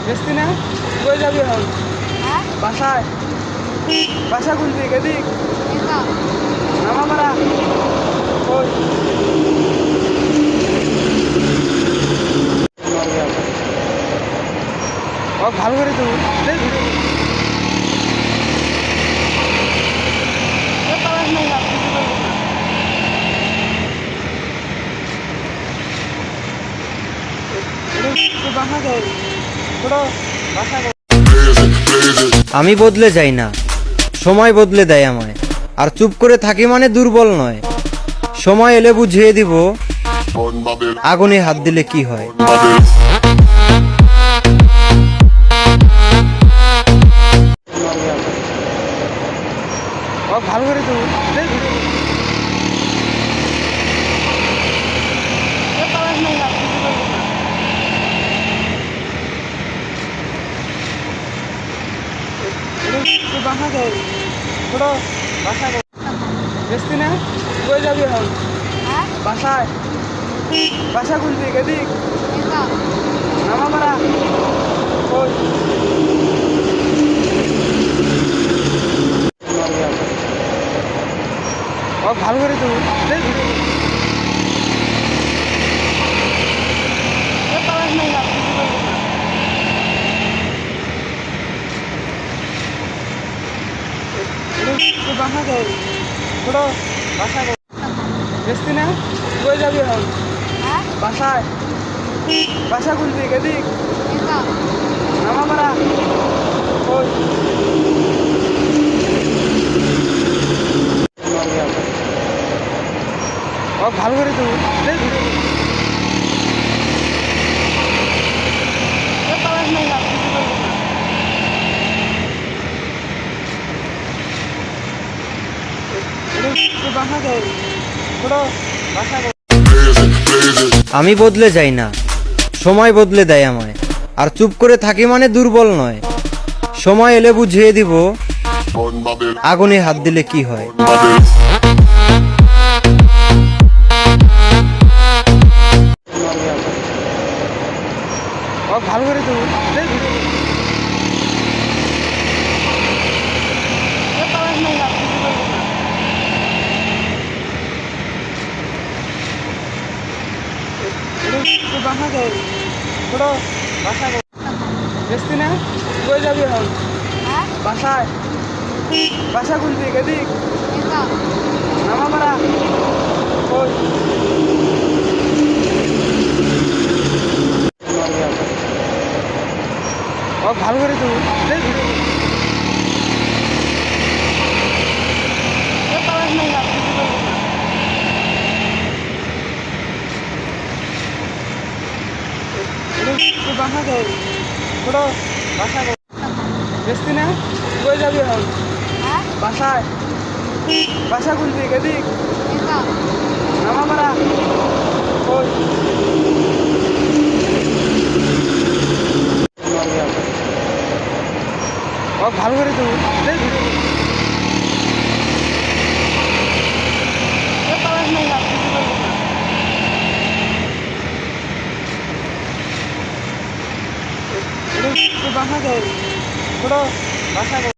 বেশি না কই যাবি এখন হ্যাঁ বাসায় বাসা কোন দিক এদিক একা নামাপাড়া কই ও ভালো করে তো বাসা কই ছোটো বাসা কই আমি বদলে যাই না, সময় বদলে দেয় আমায়। আর চুপ করে থাকি মানে দুর্বল নয়। সময় এলে বুঝিয়ে দিব আগুনে হাত দিলে কি হয়। ও ভালো করে তো বাসা কই ছোটো বাসা কই বেশি না কই যাবি এখন হ্যাঁ বাসায় বাসা কোন দিক এদিক একা নামাপাড়া কই ও ভালো করে তো বাসা কই ছোটো বাসা কই বেশি না কই যাবি এখন হ্যাঁ বাসায় বাসা কোন দিক এদিক একা নামাপাড়া কই ও ভালো করে তো বাসা কই ছোটো বাসা কই আমি বদলে যাই না, সময় বদলে দেয় আমায়। আর চুপ করে থাকি মানে দুর্বল নয়। সময় এলে বুঝিয়ে দিব আগুনে হাত দিলে কি হয়। ও ভালো করে তো বাসা কই ছোটো বাসা কই বেশি না কই যাবি এখন হ্যাঁ বাসায় বাসা কোন দিক এদিক একা নামাপাড়া কই ও ভালো করে তো বাসা কই ছোটো বাসা কই বেশি না কই যাবি এখন হ্যাঁ বাসায় বাসা কোন দিক এদিক একা নামাপাড়া কই ও ভালো করে তো বাসা কই ছোটো বাসা কই